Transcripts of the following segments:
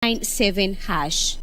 97#.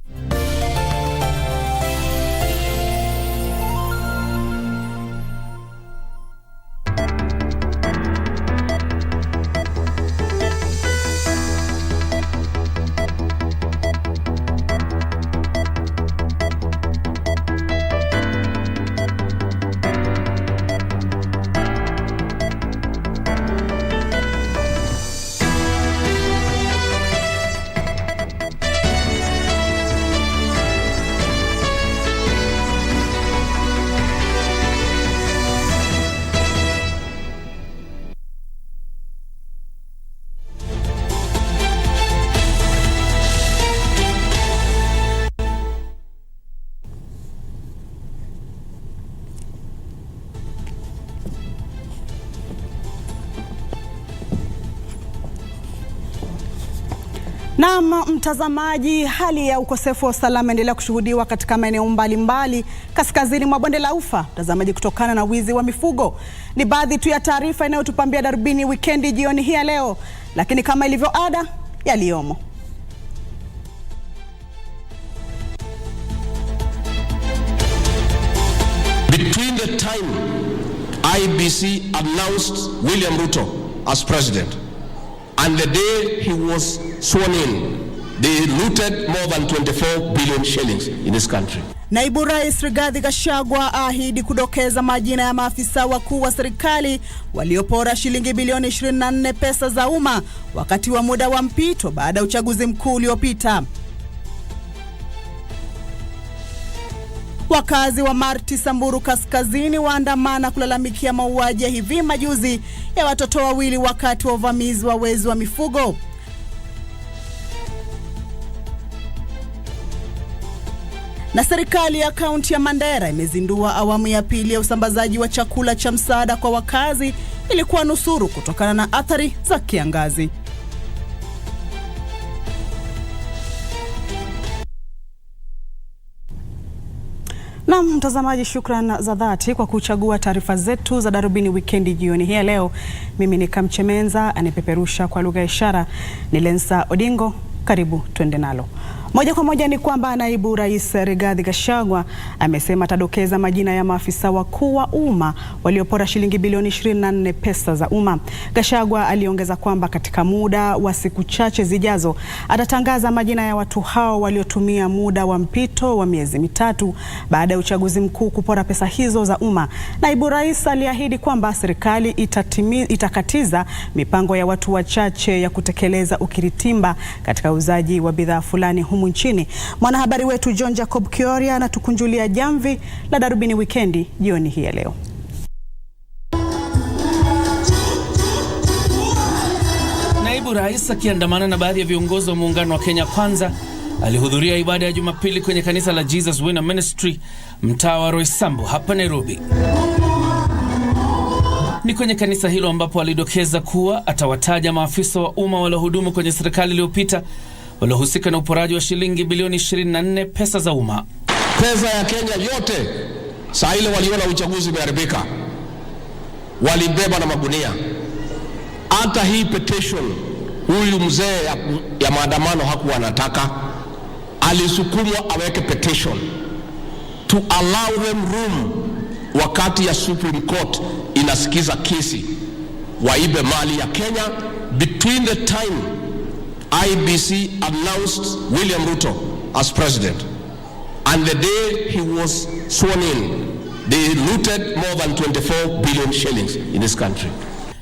Naam, mtazamaji, hali ya ukosefu wa usalama endelea kushuhudiwa katika maeneo mbalimbali kaskazini mwa bonde la Ufa, mtazamaji, kutokana na wizi wa mifugo. Ni baadhi tu ya taarifa inayotupambia Darubini Wikendi jioni hii ya leo, lakini kama ilivyo ada, yaliyomo. Between the time IBC announced William Ruto as president and the day he was sworn in, they looted more than 24 billion shillings in this country. Naibu Rais Rigathi Gachagua ahidi kudokeza majina ya maafisa wakuu wa serikali waliopora shilingi bilioni 24 pesa za umma wakati wa muda wa mpito baada ya uchaguzi mkuu uliopita. Wakazi wa Marti Samburu Kaskazini waandamana kulalamikia mauaji ya hivi majuzi ya watoto wawili wakati wa uvamizi wa wezi wa mifugo. Na serikali ya kaunti ya Mandera imezindua awamu ya pili ya usambazaji wa chakula cha msaada kwa wakazi ili kuwanusuru kutokana na athari za kiangazi. Na mtazamaji, shukrani za dhati kwa kuchagua taarifa zetu za Darubini Wikendi jioni hii leo. Mimi ni Kamche Menza, anipeperusha kwa lugha ya ishara ni Lensa Odingo. Karibu tuende nalo. Moja kwa moja ni kwamba Naibu Rais Rigathi Gachagua amesema atadokeza majina ya maafisa wakuu wa umma waliopora shilingi bilioni 24 pesa za umma. Gachagua aliongeza kwamba katika muda wa siku chache zijazo atatangaza majina ya watu hao waliotumia muda wa mpito wa miezi mitatu baada ya uchaguzi mkuu kupora pesa hizo za umma. Naibu Rais aliahidi kwamba serikali itakatiza mipango ya watu wachache ya kutekeleza ukiritimba katika uzaji wa bidhaa fulani humu nchini. Mwanahabari wetu John Jacob Kioria anatukunjulia jamvi la Darubini Wikendi jioni hii ya leo. Naibu Rais akiandamana na baadhi ya viongozi wa muungano wa Kenya Kwanza alihudhuria ibada ya Jumapili kwenye kanisa la Jesus Winner Ministry mtaa wa Roysambu hapa Nairobi. Ni kwenye kanisa hilo ambapo alidokeza kuwa atawataja maafisa wa umma waliohudumu kwenye serikali iliyopita waliohusika na uporaji wa shilingi bilioni 24 pesa za umma. Pesa ya Kenya yote saa ile waliona uchaguzi umeharibika walibeba na magunia. Hata hii petition huyu mzee ya maandamano hakuwa anataka, alisukumwa aweke petition to allow them room wakati ya Supreme Court inasikiza kesi waibe mali ya Kenya. Between the time IBC announced William Ruto as president and the day he was sworn in, they looted more than 24 billion shillings in this country.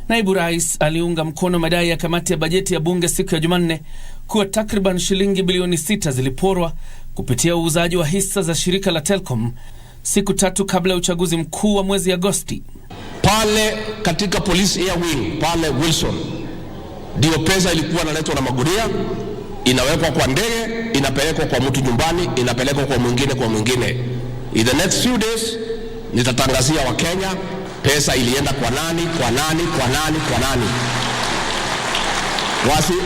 Naibu Rais aliunga mkono madai ya kamati ya bajeti ya bunge siku ya Jumanne kuwa takriban shilingi bilioni 6 ziliporwa kupitia uuzaji wa hisa za shirika la Telcom siku tatu kabla ya uchaguzi mkuu wa mwezi Agosti. Pale katika police air wing pale Wilson ndio pesa ilikuwa inaletwa na magunia, inawekwa kwa ndege, inapelekwa kwa mtu nyumbani, inapelekwa kwa mwingine. In the next few days nitatangazia wa Kenya pesa ilienda kwa nani.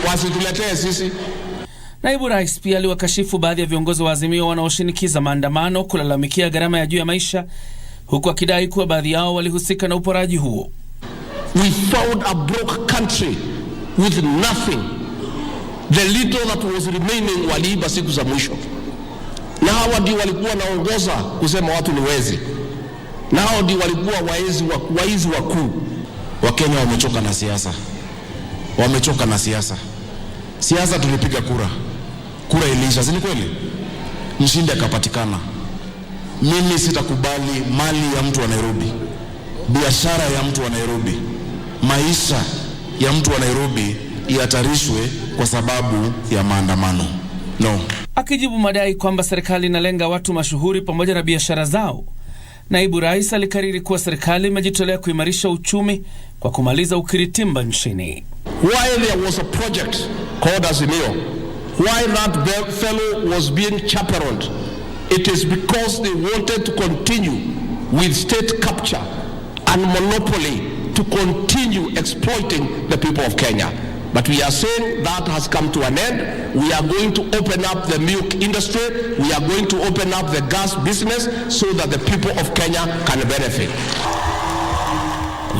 Wasituletee sisi. Naibu Rais pia aliwakashifu baadhi ya viongozi wa Azimio wanaoshinikiza maandamano kulalamikia gharama ya juu ya maisha, huku akidai kuwa baadhi yao walihusika na uporaji huo. We found a broke country with nothing The little that was remaining waliiba siku za mwisho. Na hawa ndio walikuwa naongoza kusema watu ni wezi. Na hao ndio walikuwa waizi wakuu. Wakenya wamechoka na siasa. Wamechoka na siasa. Siasa tulipiga kura. Kura ilisha, si ni kweli? Mshindi akapatikana. Mimi sitakubali mali ya mtu wa Nairobi, biashara ya mtu wa Nairobi, maisha ya mtu wa Nairobi ihatarishwe kwa sababu ya maandamano. No. Akijibu madai kwamba serikali inalenga watu mashuhuri pamoja na biashara zao, naibu rais alikariri kuwa serikali imejitolea kuimarisha uchumi kwa kumaliza ukiritimba nchini. Why there was a project called Azimio, why that fellow was being chaperoned, it is because they wanted to continue with state capture and monopoly to continue exploiting the people of Kenya. But we are saying that has come to an end. We are going to open up the milk industry. We are going to open up the gas business so that the people of Kenya can benefit.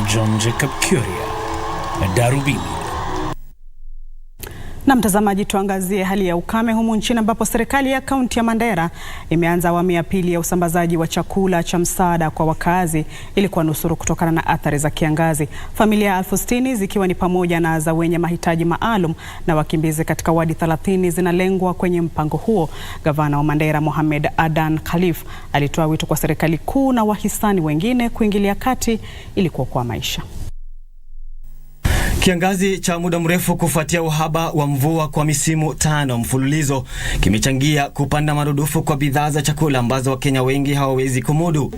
John Jacob Kuria, Darubini. Na mtazamaji, tuangazie hali ya ukame humu nchini ambapo serikali ya kaunti ya Mandera imeanza awamu ya pili ya usambazaji wa chakula cha msaada kwa wakazi ili kuwanusuru kutokana na athari za kiangazi. Familia 60,000 zikiwa ni pamoja na za wenye mahitaji maalum na wakimbizi katika wadi 30 zinalengwa kwenye mpango huo. Gavana wa Mandera Mohamed Adan Khalif alitoa wito kwa serikali kuu na wahisani wengine kuingilia kati ili kuokoa maisha. Kiangazi cha muda mrefu kufuatia uhaba wa mvua kwa misimu 5 mfululizo kimechangia kupanda marudufu kwa bidhaa za chakula ambazo Wakenya wengi hawawezi kumudu.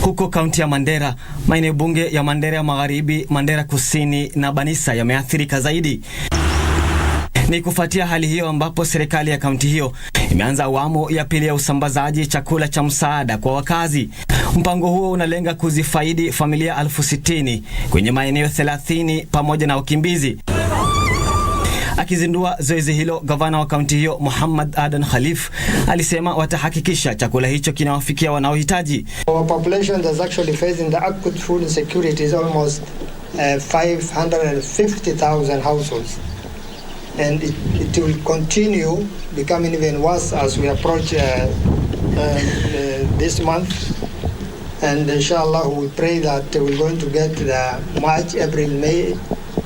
Huko kaunti ya Mandera, maeneo bunge ya Mandera Magharibi, Mandera Kusini na Banisa yameathirika zaidi. Ni kufuatia hali hiyo ambapo serikali ya kaunti hiyo imeanza awamu ya pili ya usambazaji chakula cha msaada kwa wakazi. Mpango huo unalenga kuzifaidi familia 60,000 kwenye maeneo 30 pamoja na wakimbizi. Akizindua zoezi hilo, gavana wa kaunti hiyo Mohamed Adan Khalif alisema watahakikisha chakula hicho kinawafikia wanaohitaji. Our population is actually facing the acute food insecurity is almost 550,000 households. And it will continue becoming even worse as we approach this month. And inshallah we pray that we're going to get the March, April, May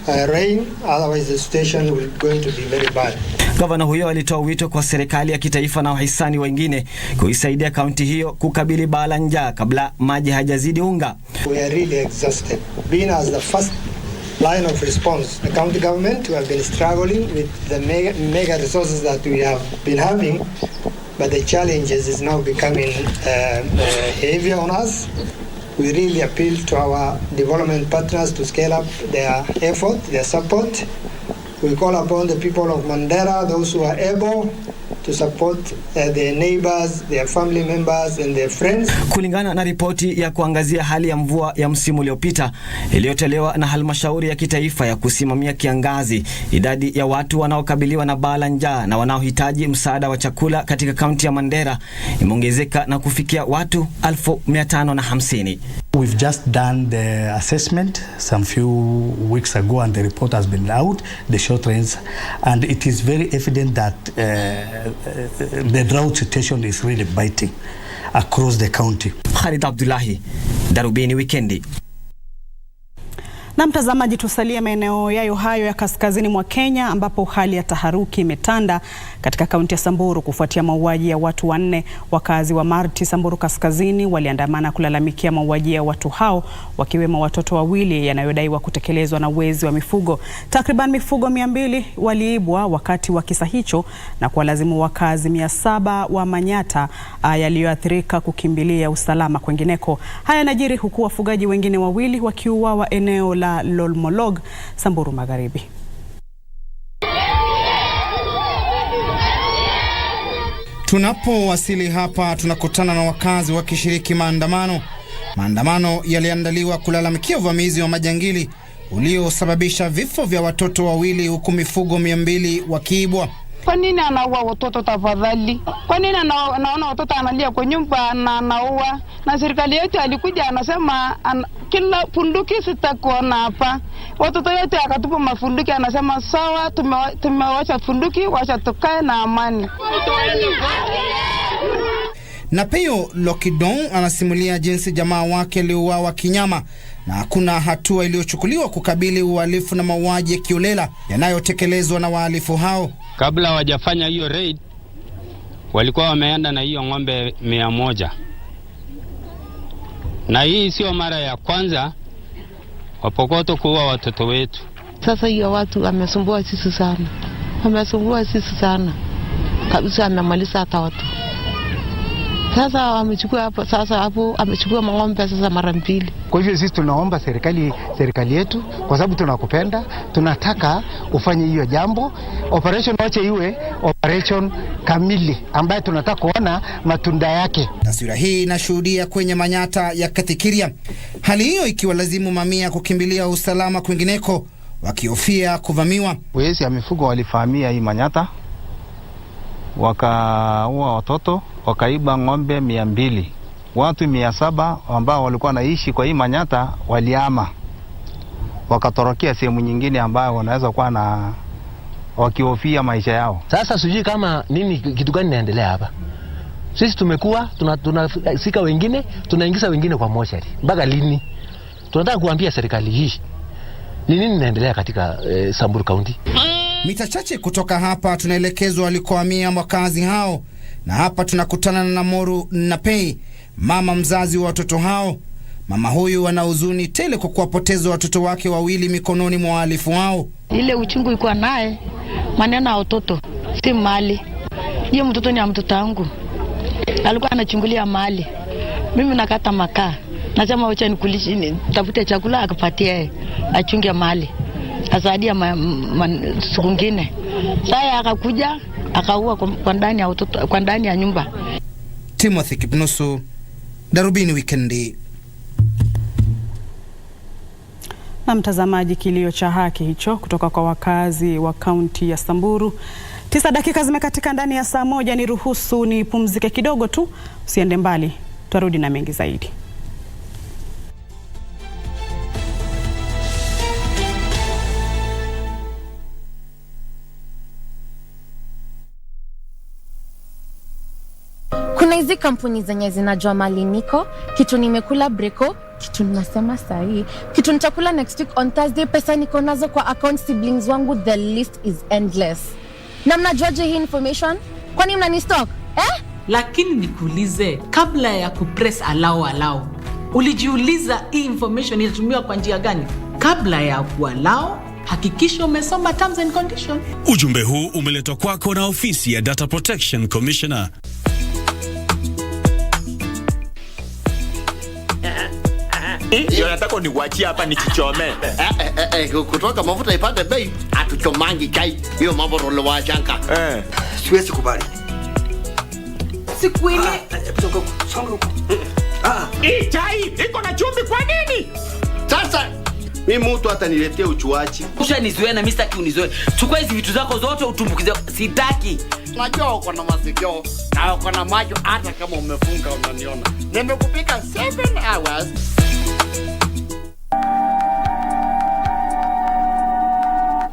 rain, otherwise the situation will going to be very bad. Gavana huyo alitoa wito kwa serikali ya kitaifa na wahisani wengine kuisaidia kaunti hiyo kukabili baa la njaa kabla maji hajazidi unga. We are really exhausted. Being as the first line of response, the county government, we have been struggling with the mega resources that we have been having, but the challenges is now becoming heavier on us. We really appeal to our development partners to scale up their effort, their support. We call upon the people of Mandera, those who are able, to support their neighbors, their family members and their friends. Kulingana na ripoti ya kuangazia hali ya mvua ya msimu uliopita iliyotolewa na halmashauri ya kitaifa ya kusimamia kiangazi, idadi ya watu wanaokabiliwa na baa la njaa na wanaohitaji msaada wa chakula katika kaunti ya Mandera imeongezeka na kufikia watu 550,000. We've just done the assessment some few weeks ago and the report has been out, the short range, and it is very evident that the drought situation is really biting across the county. Khalid Abdullahi, Darubini Wikendi. Na mtazamaji, tusalie maeneo yayo hayo ya kaskazini mwa Kenya ambapo hali ya taharuki imetanda katika kaunti ya Samburu kufuatia mauaji ya watu 4. Wakazi wa Marti, Samburu Kaskazini waliandamana kulalamikia mauaji ya watu hao, wakiwemo watoto 2 yanayodaiwa kutekelezwa na wezi wa mifugo. Takriban mifugo 200 waliibwa wakati wa kisa hicho na kuwalazimu wakazi 700 wa Manyata yaliyoathirika kukimbilia usalama kwengineko. Haya yanajiri huku wafugaji wengine 2 wakiuawa eneo la Lolmolog, Samburu Magharibi. Tunapowasili hapa tunakutana na wakazi wakishiriki maandamano. Maandamano yaliandaliwa kulalamikia uvamizi wa majangili uliosababisha vifo vya watoto 2 huku mifugo 200 wakiibwa. Kwa nini anaua watoto tafadhali? Kwa nini naona watoto analia kwa nyumba na anaua? Na serikali yetu alikuja anasema kila funduki sitakuona hapa. Watoto yote akatupa mafunduki, anasema sawa, tumewacha funduki, wacha tukae na amani. Na Peyo Lokidong anasimulia jinsi jamaa wake aliuawa kinyama na hakuna hatua iliyochukuliwa kukabili uhalifu na mauaji ya kiolela yanayotekelezwa na wahalifu hao. Kabla hawajafanya hiyo raid, walikuwa wameenda na hiyo ng'ombe 100. Na hii sio mara ya kwanza Wapokoto kuua watoto wetu. Sasa hiyo watu wamesumbua sisi sana. Kabisa amemaliza hata watu. Sasa hapo amechukua ng'ombe sasa mara 2. Kwa hivyo sisi tunaomba serikali yetu, kwa sababu tunakupenda, tunataka ufanye hiyo jambo. Operation wache iwe operation kamili ambayo tunataka kuona matunda yake. Taswira hii inashuhudia kwenye manyata ya Kathikiria. Hali hiyo ikiwa lazimu mamia kukimbilia usalama kwingineko wakihofia kuvamiwa. Wezi ya mifugo walifahamia hii manyata, wakaua watoto, wakaiba ng'ombe 200. Watu 700 ambao walikuwa naishi kwa hii manyata waliama, wakatorokea sehemu nyingine ambayo wanaweza kuwa na wakihofia maisha yao. Sasa sijui kama kitu gani inaendelea hapa. Sisi tumekuwa tunasika wengine, tunaingiza wengine kwa mochari. Mpaka lini? Tunataka kuambia serikali hii nini inaendelea katika Samburu County. Mita chache kutoka hapa tunaelekezwa walikohamia wakazi hao, na hapa tunakutana na Moru Napei, mama mzazi wa watoto hao. Mama huyu ana huzuni tele kwa kuwapoteza watoto wake wawili mikononi mwa wahalifu hao. Ile uchungu iko naye, maneno ya watoto si mali. Hiyo mtoto ni mtoto wangu. Alikuwa anachungulia mali. Mimi nakata makaa. Nasema wacha nikulishi, tafute chakula akapatie achunge mali. Asadia siku nyingine. Sasa akakuja akaua kwa ndani ya watoto, kwa ndani ya nyumba. Timothy Kipnusu, Darubini Wikendi. Na mtazamaji, kilio cha haki hicho kutoka kwa wakazi wa kaunti ya Samburu. 9 dakika zimekatika ndani ya saa moja. Ni ruhusu ni pumzike kidogo tu, usiende mbali, tutarudi na mengi zaidi. Kuna hizi kampuni zenye zinajua mali niko, kitu nimekula breko, kitu ninasema sahi, kitu nitakula next week on Thursday, pesa niko nazo kwa account, siblings wangu, the list is endless. Na mnajuaje hii information? Kwani mnani stock? Lakini nikuulize, kabla ya kupress allow, ulijiuliza hii information inatumiwa kwa njia gani? Kabla ya kuallow, hakikisha umesoma terms and conditions. Ujumbe huu umeletwa kwako na ofisi ya Data Protection Commissioner. Ndio nataka niwachie hapa nikichome. Kutoka mafuta ipate bei, atuchomangi chai. Hiyo mambo rolo wa chanka. Siwezi kubali. Siku ile songa huko. Chai iko na chumvi kwa nini? Sasa mimi mtu ataniletea uchuachi. Ushanizoea na mimi sitaki unizoe. Chukua hizi vitu zako zote utumbukize. Sitaki. Najua uko na masikio na uko na macho, hata kama umefunga unaniona. Nimekupika 7 hours.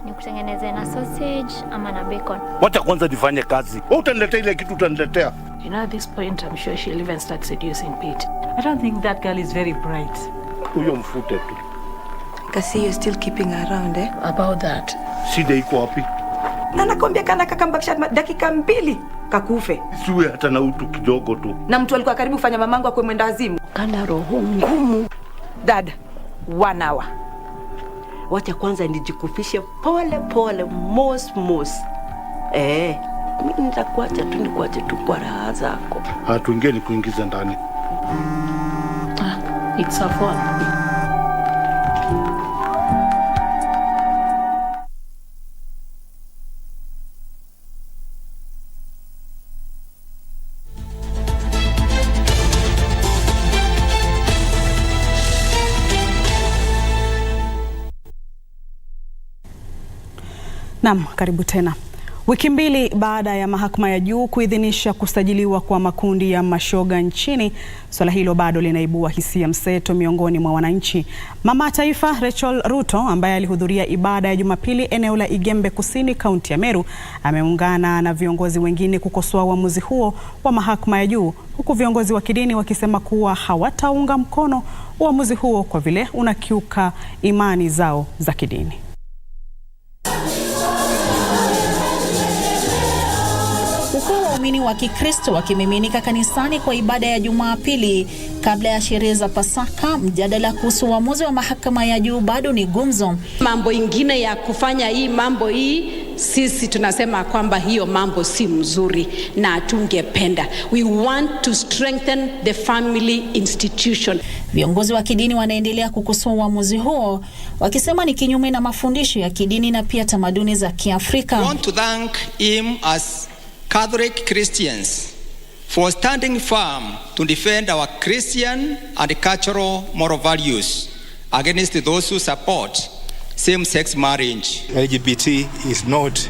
Nikutengeneze na sausage ama na bacon. Wacha kwanza nifanye kazi. Wewe utaniletea ile kitu utaniletea. You know, at this point, I'm sure she'll even start seducing Pete. I don't think that girl is very bright. Huyo mfute tu. Kasi you're still keeping her around, eh? About that. Shida iko wapi? Na nakwambia kana kakambakisha dakika 2 kakufe. Siwe hata na utu kidogo tu. Na mtu alikuwa karibu kufanya mamangu akwe mwenda azimu. Kana roho ngumu. Dad, 1 hour. Wacha kwanza nijikufishe pole mos. Mimi nitakuacha tu nikuache tu kwa raha zako. Tuingie ni kuingiza ndani. It's a fun. Naam, karibu tena. Wiki mbili baada ya mahakama ya juu kuidhinisha kusajiliwa kwa makundi ya mashoga nchini, swala hilo bado linaibua hisia mseto miongoni mwa wananchi. Mama Taifa Rachel Ruto, ambaye alihudhuria ibada ya Jumapili eneo la Igembe Kusini, kaunti ya Meru, ameungana na viongozi wengine kukosoa uamuzi huo wa mahakama ya juu, huku viongozi wa kidini wakisema kuwa hawataunga mkono uamuzi huo kwa vile unakiuka imani zao za kidini. Waumini wa Kikristo wakimiminika kanisani kwa ibada ya Jumapili kabla ya sherehe za Pasaka, mjadala kuhusu uamuzi wa mahakama ya juu bado ni gumzo. Mambo ingine ya kufanya mambo hii, sisi tunasema kwamba hiyo mambo si mzuri na tungependa. We want to strengthen the family institution. Viongozi wa kidini wanaendelea kukosoa uamuzi huo, wakisema ni kinyume na mafundisho ya kidini na pia tamaduni za Kiafrika. I want to thank him as Catholic Christians for standing firm to defend our Christian and cultural moral values against those who support same-sex marriage. LGBT is not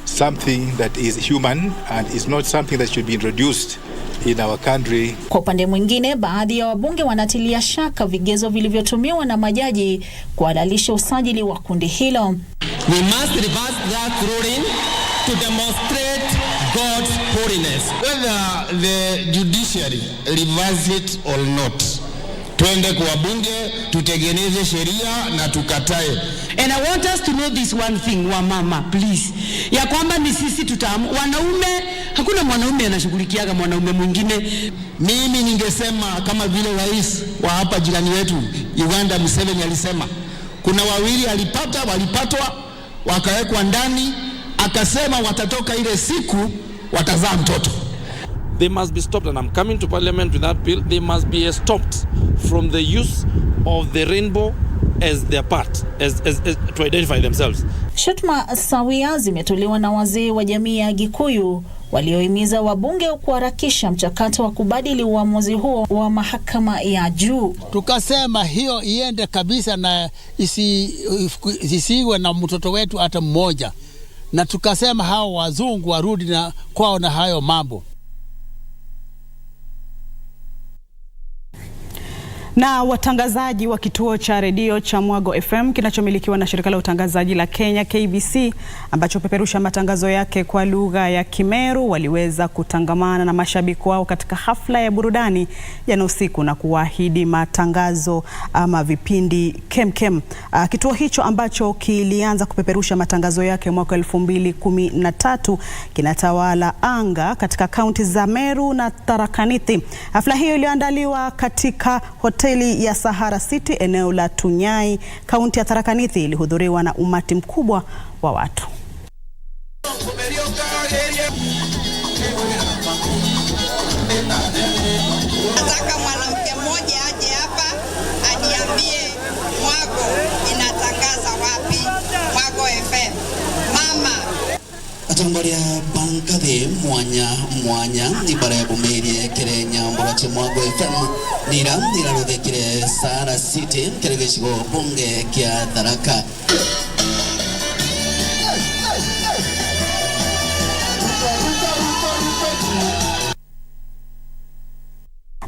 something that is human and is not something that should be introduced in our country. Kwa upande mwingine, baadhi ya wabunge wanatilia shaka vigezo vilivyotumiwa na majaji kuhalalisha usajili wa kundi hilo. We must reverse that ruling to demonstrate God's holiness. Whether the judiciary reverse it or not, twende kwa bunge tutengeneze sheria na tukatae. And I want us to know this one thing, wa mama, please. Ya kwamba ni sisi wanaume, hakuna mwanaume anashughulikiaga mwanaume mwingine. Mimi ningesema kama vile rais wa hapa jirani wetu Uganda Museveni alisema, kuna wawili walipatwa wakawekwa ndani, akasema watatoka ile siku watazaa mtoto. They must be stopped, and I'm coming to parliament with that bill. They must be stopped from the use of the rainbow as their part, as to identify themselves. Shutuma sawia zimetolewa na wazee wa jamii ya Gikuyu waliohimiza wabunge kuharakisha mchakato wa kubadili uamuzi huo wa mahakama ya juu. Tukasema hiyo iende kabisa na isiwe na mtoto wetu hata mmoja. Na tukasema hao wazungu warudi na kwao na hayo mambo. Na watangazaji wa kituo cha redio cha Mwago FM kinachomilikiwa na shirika la utangazaji la Kenya KBC, ambacho peperusha matangazo yake kwa lugha ya Kimeru, waliweza kutangamana na mashabiki wao katika hafla ya burudani jana usiku na kuahidi matangazo ama vipindi kemkem. Kituo hicho ambacho kilianza kupeperusha matangazo yake mwaka 2013 kinatawala anga katika kaunti za Meru na Tharaka Nithi. Hafla hiyo iliandaliwa katika hoteli ya Sahara City eneo la Tunyai, kaunti ya Tharaka Nithi, ilihudhuriwa na umati mkubwa wa watu. Nataka mwanamke mmoja aje hapa aniambie Mwago inatangaza wapi, Mwago FM. Mama atongoria bankathi mwanya ibara ya bumerie kere nyambura cha Mwago FM nira ruthekire Sahara City kere gicigo bunge kia Tharaka.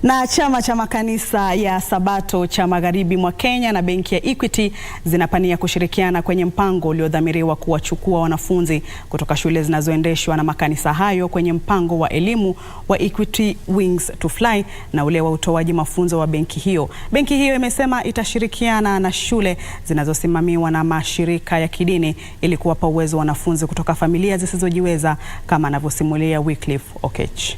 Na chama cha makanisa ya Sabato cha Magharibi mwa Kenya na benki ya Equity zinapania kushirikiana kwenye mpango uliodhamiriwa kuwachukua wanafunzi kutoka shule zinazoendeshwa na makanisa hayo kwenye mpango wa elimu wa Equity Wings to Fly na ule wa utoaji mafunzo wa benki hiyo. Benki hiyo imesema itashirikiana na shule zinazosimamiwa na mashirika ya kidini ili kuwapa uwezo wanafunzi kutoka familia zisizojiweza, kama anavyosimulia Wycliffe Okech.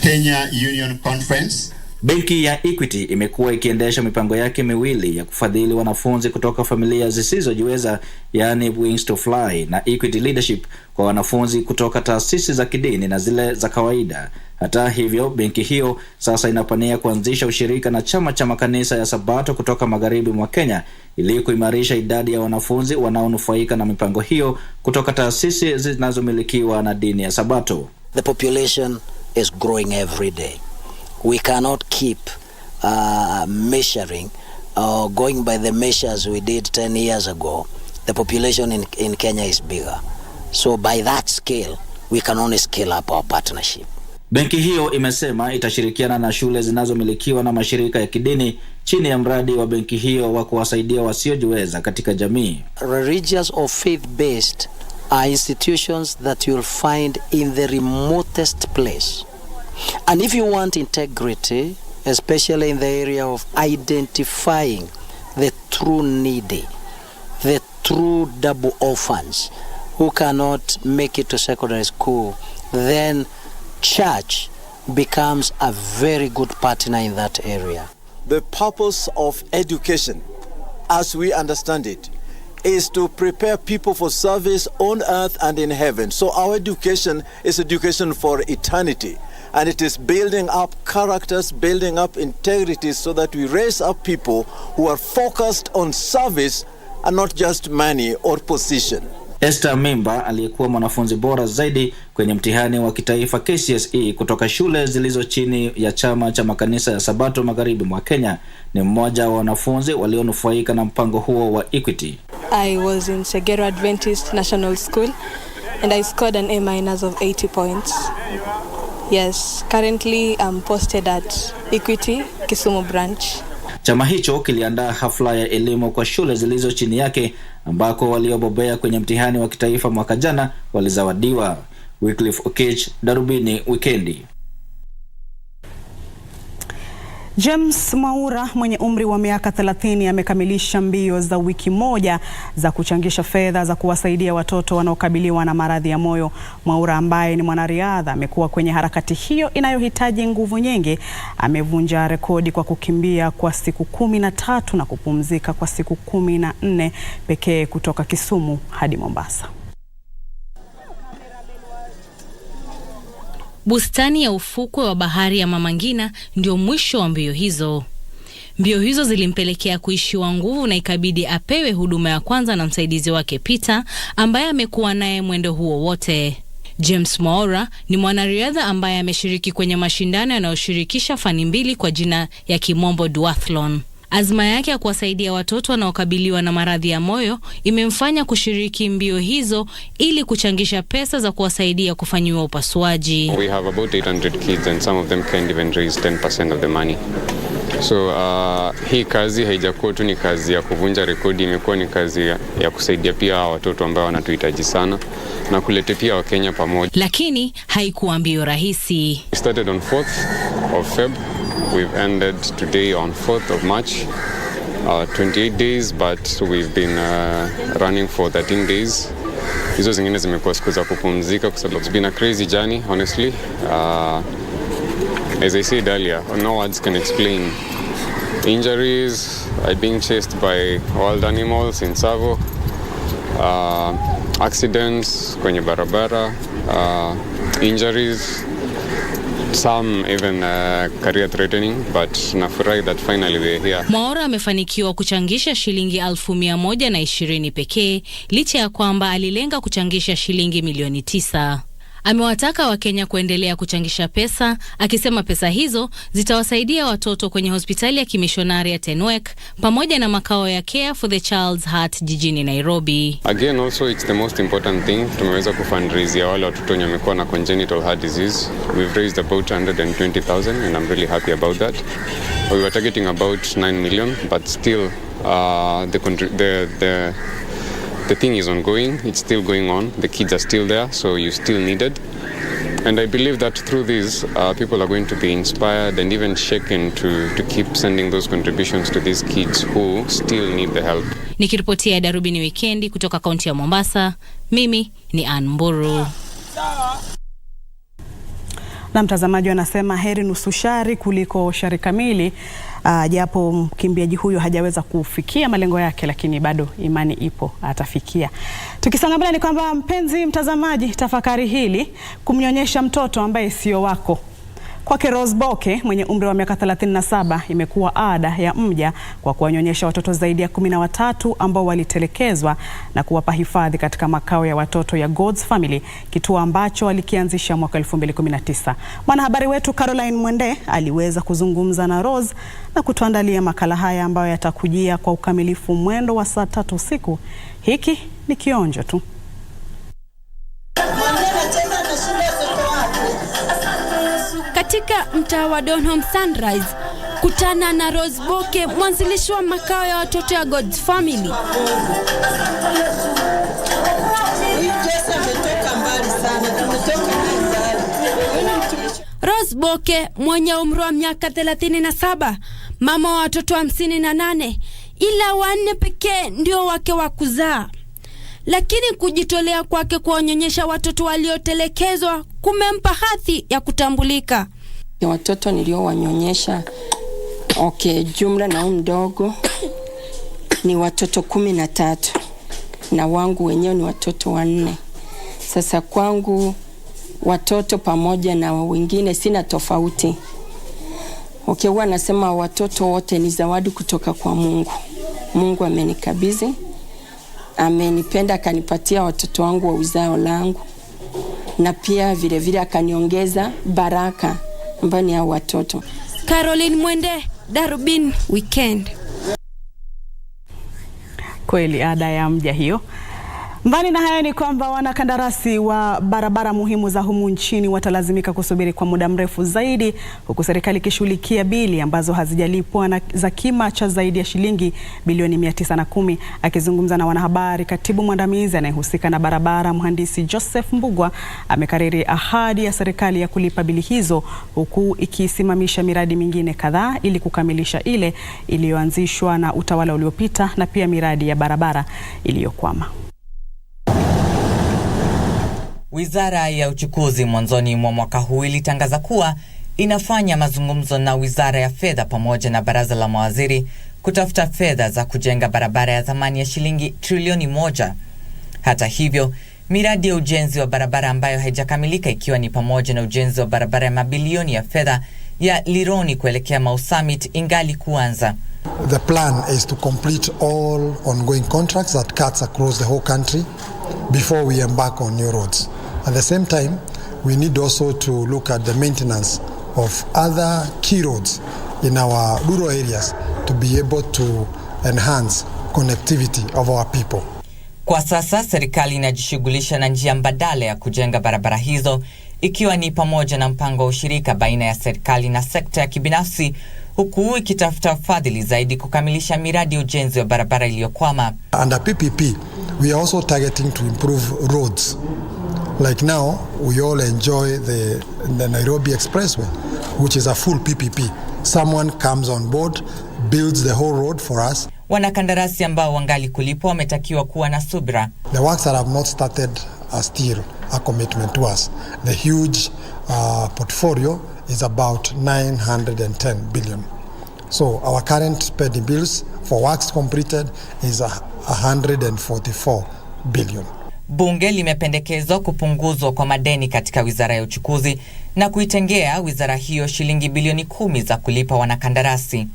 Kenya Union Conference. Benki ya Equity imekuwa ikiendesha mipango yake miwili ya kufadhili wanafunzi kutoka familia zisizojiweza, yani Wings to Fly na Equity Leadership kwa wanafunzi kutoka taasisi za kidini na zile za kawaida. Hata hivyo, benki hiyo sasa inapania kuanzisha ushirika na chama cha makanisa ya Sabato kutoka magharibi mwa Kenya ili kuimarisha idadi ya wanafunzi wanaonufaika na mipango hiyo kutoka taasisi zinazomilikiwa na dini ya Sabato. The population is growing every day. We cannot keep measuring or going by the measures we did 10 years ago. The population in Kenya is bigger. So by that scale, we can only scale up our partnership. Benki hiyo imesema itashirikiana na shule zinazomilikiwa na mashirika ya kidini chini ya mradi wa benki hiyo wa kuwasaidia wasiojiweza katika jamii. Religious or faith-based are institutions that you'll find in the remotest place. And if you want integrity, especially in the area of identifying the true needy, the true double orphans who cannot make it to secondary school, then church becomes a very good partner in that area. The purpose of education, as we understand it, is to prepare people for service on earth and in heaven. So our education is education for eternity. And it is building up characters, building up integrity so that we raise up people who are focused on service and not just money or position. Esther Mimba aliyekuwa mwanafunzi bora zaidi kwenye mtihani wa kitaifa KCSE kutoka shule zilizo chini ya chama cha makanisa ya Sabato magharibi mwa Kenya ni mmoja wa wanafunzi walionufaika na mpango huo wa Equity. I was in Segero Adventist National School and I scored an A- of 80 points. Yes, currently I'm posted at Equity, Kisumu branch. Chama hicho kiliandaa hafla ya elimu kwa shule zilizo chini yake ambako waliobobea kwenye mtihani wa kitaifa mwaka jana walizawadiwa. Wycliffe Okech, Darubini Wikendi. James Mwaura mwenye umri wa miaka 30 amekamilisha mbio za wiki moja za kuchangisha fedha za kuwasaidia watoto wanaokabiliwa na maradhi ya moyo. Mwaura ambaye ni mwanariadha amekuwa kwenye harakati hiyo inayohitaji nguvu nyingi. Amevunja rekodi kwa kukimbia kwa siku 13 na kupumzika kwa siku 14 pekee kutoka Kisumu hadi Mombasa. Bustani ya ufukwe wa bahari ya Mama Ngina ndio mwisho wa mbio hizo. Mbio hizo zilimpelekea kuishiwa nguvu na ikabidi apewe huduma ya kwanza na msaidizi wake Peter ambaye amekuwa naye mwendo huo wote. James Mwaura ni mwanariadha ambaye ameshiriki kwenye mashindano yanayoshirikisha fani mbili kwa jina ya kimombo duathlon. Azma yake ya kuwasaidia watoto wanaokabiliwa na maradhi ya moyo imemfanya kushiriki mbio hizo ili kuchangisha pesa za kuwasaidia kufanyiwa upasuaji. We have about 800 kids and some of them can't even raise 10% of the money. So hii kazi haijakuwa tu ni kazi ya kuvunja rekodi, imekuwa ni kazi ya kusaidia pia watoto ambao wanatuhitaji sana na kuleta pia Wakenya pamoja. Lakini haikuwa mbio rahisi. We started on 4th of Feb. We've ended today on 4th of March. 28 days, but we've been running for 13 days. Hizo zingine zimekuwa siku za kupumzika kwa sababu it's been a crazy journey, honestly. As I said earlier, no words can explain injuries, being chased by wild animals in Savo, accidents kwenye barabara, injuries, some even career threatening, but nafurahi that finally we're here. Mwaura amefanikiwa kuchangisha shilingi 1,120 pekee licha ya kwamba alilenga kuchangisha shilingi milioni 9. Amewataka Wakenya kuendelea kuchangisha pesa, akisema pesa hizo zitawasaidia watoto kwenye hospitali ya kimishonari ya Tenwek pamoja na makao ya Care for the Child's Heart jijini Nairobi. Again, also it's the most important thing. Tumeweza kufundraise ya wale watoto wenye wamekuwa na congenital heart disease. We've raised about 120,000 and I'm really happy about that. We were targeting about 9 million, but still the thing is ongoing. It's still going on. The kids are still there, so you still need it. And I believe that through this, people are going to be inspired and even shaken to keep sending those contributions to these kids who still need the help. Nikiripotia Darubini Wikendi kutoka kaunti ya Mombasa, mimi ni Ann Mburu. Na mtazamaji anasema heri nusu shari kuliko shari kamili. Japo mkimbiaji huyo hajaweza kufikia malengo yake, lakini bado imani ipo atafikia. Tukisonga mbele ni kwamba mpenzi mtazamaji, tafakari hili: kumnyonyesha mtoto ambaye sio wako. Kwake Rose Boke mwenye umri wa miaka 37 imekuwa ada ya mja kwa kuwanyonyesha watoto zaidi ya 13 ambao walitelekezwa na kuwapa hifadhi katika makao ya watoto ya God's Family, kituo ambacho alikianzisha mwaka 2019. Mwanahabari wetu Caroline Mwende aliweza kuzungumza na Rose na kutuandalia makala haya ambayo yatakujia kwa ukamilifu mwendo wa saa 3 usiku. Hiki ni kionjo tu. katika mtaa wa Donholm Sunrise, kutana na Rose Boke, mwanzilishi wa makao ya watoto ya God's Family. Rose Boke mwenye umri wa miaka 37, mama wa watoto 58, ila 4 pekee ndio wake wa kuzaa. Lakini kujitolea kwake kuonyesha watoto waliotelekezwa kumempa hadhi ya kutambulika. Watoto niliowanyonyesha jumla na mdogo ni watoto 13 na wangu wenyewe ni watoto 4. Sasa kwangu watoto pamoja na wengine sina tofauti. Huwa nasema watoto wote ni zawadi kutoka kwa Mungu. Mungu amenikabidhi, amenipenda, akanipatia watoto wangu wa uzao langu, na pia vile vile akaniongeza baraka ambayo ni ya watoto. Caroline Mwende, Darubini Weekend. Kweli ada ya mja hiyo. Mbali na hayo ni kwamba wanakandarasi wa barabara muhimu za humu nchini watalazimika kusubiri kwa muda mrefu zaidi, huku serikali ikishughulikia bili ambazo hazijalipwa na za kima cha zaidi ya shilingi bilioni 910. Akizungumza na wanahabari, katibu mwandamizi anayehusika na barabara, mhandisi Joseph Mbugwa, amekariri ahadi ya serikali ya kulipa bili hizo, huku ikisimamisha miradi mingine kadhaa ili kukamilisha ile iliyoanzishwa na utawala uliopita na pia miradi ya barabara iliyokwama. Wizara ya uchukuzi mwanzoni mwa mwaka huu ilitangaza kuwa inafanya mazungumzo na Wizara ya Fedha pamoja na Baraza la Mawaziri kutafuta fedha za kujenga barabara ya thamani ya shilingi trilioni 1. Hata hivyo, miradi ya ujenzi wa barabara ambayo haijakamilika, ikiwa ni pamoja na ujenzi wa barabara ya mabilioni ya fedha ya Lironi kuelekea Mau Summit, ingali kuanza. The plan is to complete all ongoing contracts that cuts across the whole country before we embark on new roads. At the same time, we need also to look at the maintenance of other key roads in our rural areas to be able to enhance connectivity of our people. Kwa sasa serikali inajishughulisha na njia mbadala ya kujenga barabara hizo, ikiwa ni pamoja na mpango wa ushirika baina ya serikali na sekta ya kibinafsi, huku ikitafuta fadhili zaidi kukamilisha miradi ya ujenzi wa barabara iliyokwama. Under PPP, we are also targeting to improve roads. Like now, we all enjoy the Nairobi Expressway, which is a full PPP. Someone comes on board, builds the whole road for us. Wanakandarasi ambao wangali kulipwa wametakiwa kuwa na subira. The works that have not started are still a commitment to us. The huge portfolio is about 910 billion. So our current pending bills for works completed is 144 billion. Bunge limependekezwa kupunguzwa kwa madeni katika wizara ya uchukuzi na kuitengea wizara hiyo shilingi bilioni 10 za kulipa wanakandarasi.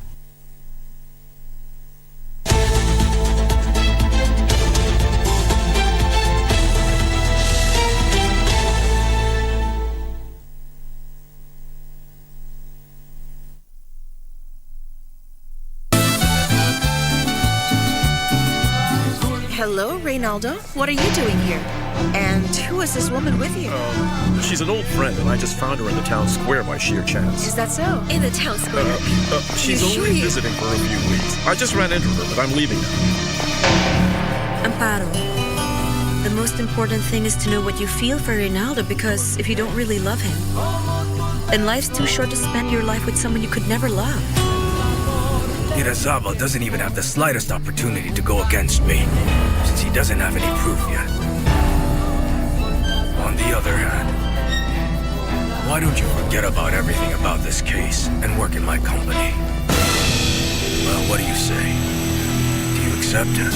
Hello, Reynaldo. What are you doing here? And who is this woman with you? She's an old friend, and I just found her in the town square by sheer chance. Is that so? In the town square? She's only visiting for a few weeks. I just ran into her, but I'm leaving now. Amparo, the most important thing is to know what you feel for Reynaldo, because if you don't really love him, then life's too short to spend your life with someone you could never love. Irazabal doesn't even have the slightest opportunity to go against me, since he doesn't have any proof yet. On the other hand, why don't you forget about everything about this case and work in my company? Well, what do you say? Do you accept it?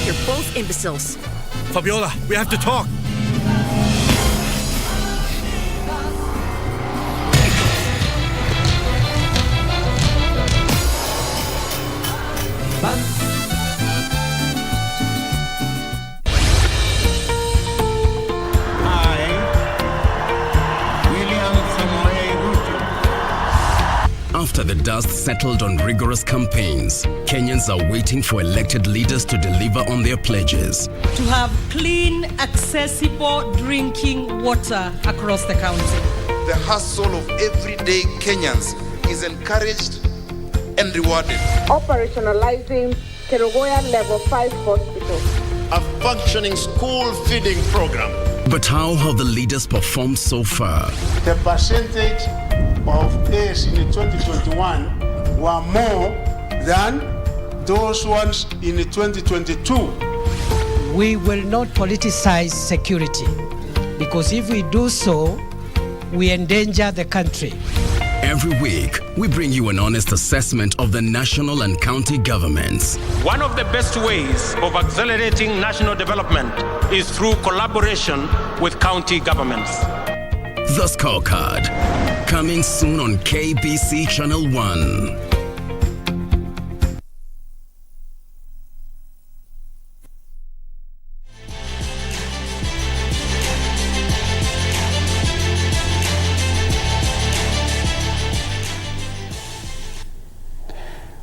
You're both imbeciles. Fabiola, we have to talk. After the dust settled on rigorous campaigns, Kenyans are waiting for elected leaders to deliver on their pledges. To have clean, accessible drinking water across the country. the hustle of everyday Kenyans is encouraged and rewarded. Operationalizing Kerugoya Level 5 Hospital. A functioning school feeding program. But how have the leaders performed so far? The percentage of A's in 2021 were more than those ones in 2022. We will not politicize security, because if we do so, we endanger the country. Every week, we bring you an honest assessment of the national and county governments. One of the best ways of accelerating national development is through collaboration with county governments. The Scorecard, coming soon on KBC Channel 1.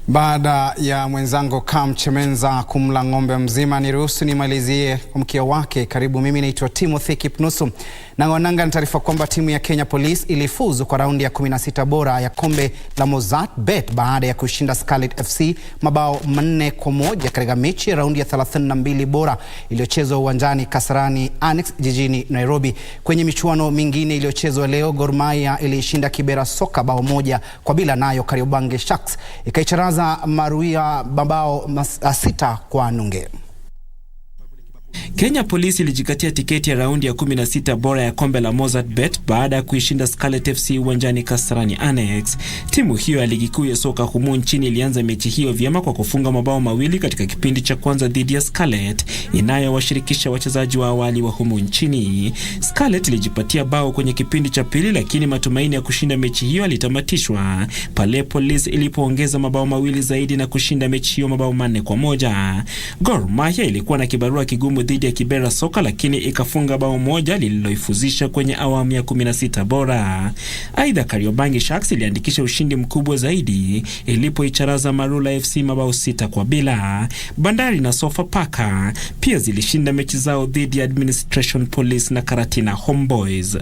Baada ya mwenzangu Kamche Menza kumla ng'ombe mzima, niruhusu nimalizie kwa mkia wake. Karibu, mimi naitwa Timothy Kipnusu. Nangonanga na taarifa kwamba timu ya Kenya Police ilifuzu kwa raundi ya 16 bora ya kombe la Mozart baada ya kushinda Scarlet FC mabao 4-1 katika mechi ya raundi ya 32 bora iliyochezwa uwanjani Kasarani Annex jijini Nairobi. Kwenye michuano mingine iliyochezwa leo, Gor Mahia ilishinda Kibera Soka bao 1-0, nayo Kariobangi Sharks ikaicharaza Maruia mabao 6-0. Kenya Police ilijikatia tiketi ya raundi ya 16 bora ya kombe la Mozart baada ya kuishinda Scarlet FC uwanjani Kasarani Annex. Timu hiyo ya ligi kuu ya soka humu nchini ilianza mechi hiyo vyema kwa kufunga mabao 2 katika kipindi cha kwanza dhidi ya Scarlet, inayowashirikisha wachezaji wa awali wa humu nchini. Scarlet ilijipatia bao kwenye kipindi cha pili, lakini matumaini ya kushinda mechi hiyo yalitamatishwa pale Police ilipoongeza mabao 2 zaidi na kushinda mechi hiyo mabao 4-1. Gor Mahia ilikuwa na kibarua kigumu dhidi ya Kibera Soka, lakini ikafunga bao 1 lililoifuzisha kwenye awamu ya 16 bora. Aidha, Kariobangi Sharks iliandikisha ushindi mkubwa zaidi ilipoicharaza Marula FC mabao 6-0. Bandari na Sofapaka pia zilishinda mechi zao dhidi ya Administration Police na Karatina Homeboys.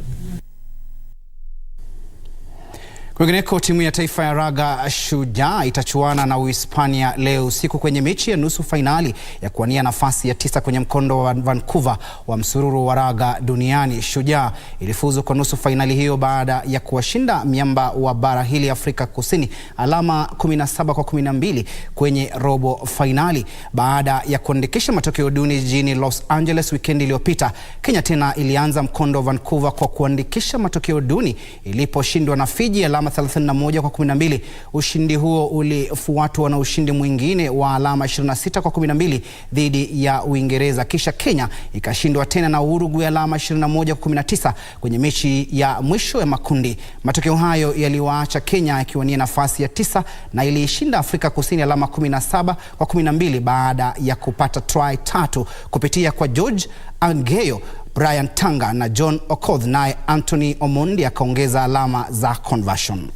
Kwingineko, timu ya taifa ya raga Shujaa itachuana na Uhispania leo usiku kwenye mechi ya nusu fainali ya kuwania nafasi ya 9 kwenye mkondo wa Vancouver wa msururu wa raga duniani. Shujaa ilifuzu kwa nusu fainali hiyo baada ya kuwashinda miamba wa bara hili Afrika Kusini alama 17-12 kwenye robo fainali. Baada ya kuandikisha matokeo duni jijini Los Angeles wikendi iliyopita, Kenya tena ilianza mkondo wa Vancouver kwa kuandikisha matokeo duni iliposhindwa na Fiji alama 31-12. Ushindi huo ulifuatwa na ushindi mwingine wa alama 26-12 dhidi ya Uingereza. Kisha Kenya ikashindwa tena na Uruguay alama 21-19 kwenye mechi ya mwisho ya makundi. Matokeo hayo yaliwaacha Kenya ikiwania nafasi ya 9 na iliishinda Afrika Kusini alama 17-12 baada ya kupata try 3 kupitia kwa George Angeyo, Brian Tanga na John Okoth, naye Anthony Omondi akaongeza alama za conversion.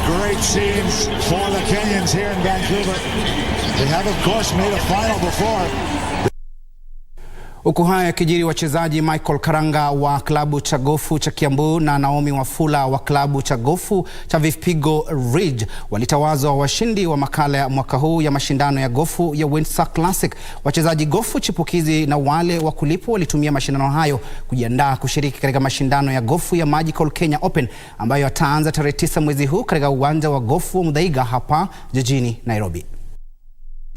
Great scenes for the Kenyans here in Vancouver. They have of course made a final before. Huku haya kijiri, wachezaji Michael Karanga wa klabu cha gofu cha Kiambu na Naomi Wafula wa klabu cha gofu cha Vipigo Ridge walitawazwa washindi wa makala ya mwaka huu ya mashindano ya gofu ya Windsor Classic. Wachezaji gofu chipukizi na wale wa kulipwa walitumia mashindano hayo kujiandaa kushiriki katika mashindano ya gofu ya Magical Kenya Open ambayo yataanza tarehe 9 mwezi huu katika uwanja wa gofu wa Muthaiga hapa jijini Nairobi.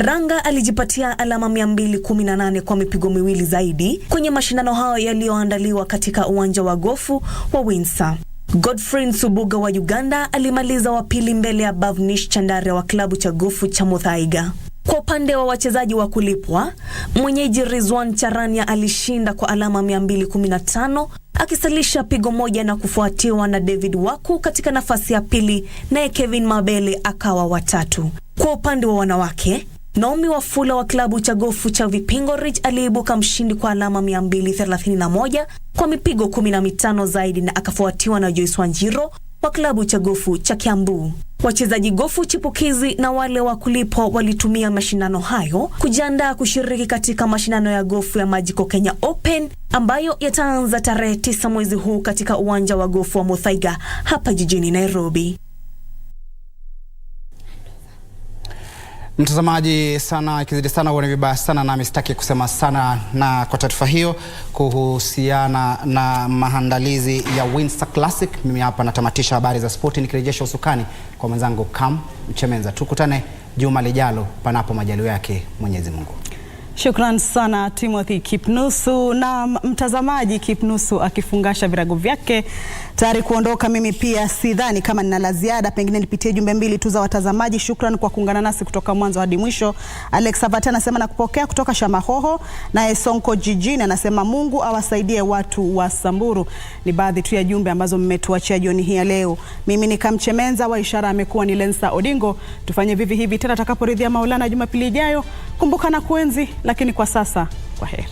Ranga alijipatia alama 218 kwa mipigo miwili zaidi kwenye mashindano hayo yaliyoandaliwa katika uwanja wa gofu wa Windsor. Godfrey Nsubuga wa Uganda alimaliza wa pili mbele ya Bavnish Chandare wa klabu cha gofu cha Muthaiga. Kwa upande wa wachezaji wa kulipwa, mwenyeji Rizwan Charania alishinda kwa alama 215 akisalisha pigo moja na kufuatiwa na David Waku katika nafasi ya pili, naye Kevin Mabele akawa wa 3. Kwa upande wa wanawake, Naomi Wafula wa klabu cha gofu cha Vipingo Ridge aliibuka mshindi kwa alama 231 kwa mipigo 15 zaidi na akafuatiwa na Joyce Wanjiro wa klabu cha gofu cha Kiambu. Wachezaji gofu chipukizi na wale wa kulipwa walitumia mashindano hayo kujiandaa kushiriki katika mashindano ya gofu ya Magical Kenya Open ambayo yataanza tarehe 9 mwezi huu katika uwanja wa gofu wa Muthaiga hapa jijini Nairobi. Mtazamaji, sana ikizidi sana uone vibaya sana, na mistaki kusema sana na kwa taarifa hiyo kuhusiana na maandalizi ya Windsor Classic. Mimi hapa natamatisha habari za spoti nikirejesha usukani kwa mwenzangu Kamche Menza. Tukutane juma lijalo panapo majaliwa yake Mwenyezi Mungu. Shukran sana Timothy Kipnusu. Na mtazamaji, Kipnusu akifungasha virago vyake tayari kuondoka, mimi pia sidhani kama nina la ziada. Pengine nipitie jumbe mbili tu za watazamaji. Shukran kwa kuungana nasi kutoka mwanzo hadi mwisho. Alex Abate anasema nakupokea kutoka Shamahoho, na Sonko Jijini anasema Mungu awasaidie watu wa Samburu. Ni baadhi tu ya jumbe ambazo mmetuachia jioni hii leo. Mimi ni Kamche Menza, wa ishara amekuwa ni Lensa Odingo. Tufanye vivi hivi tena takaporidhia Maulana Jumapili ijayo. Kumbuka na kuenzi, lakini kwa sasa kwa heri.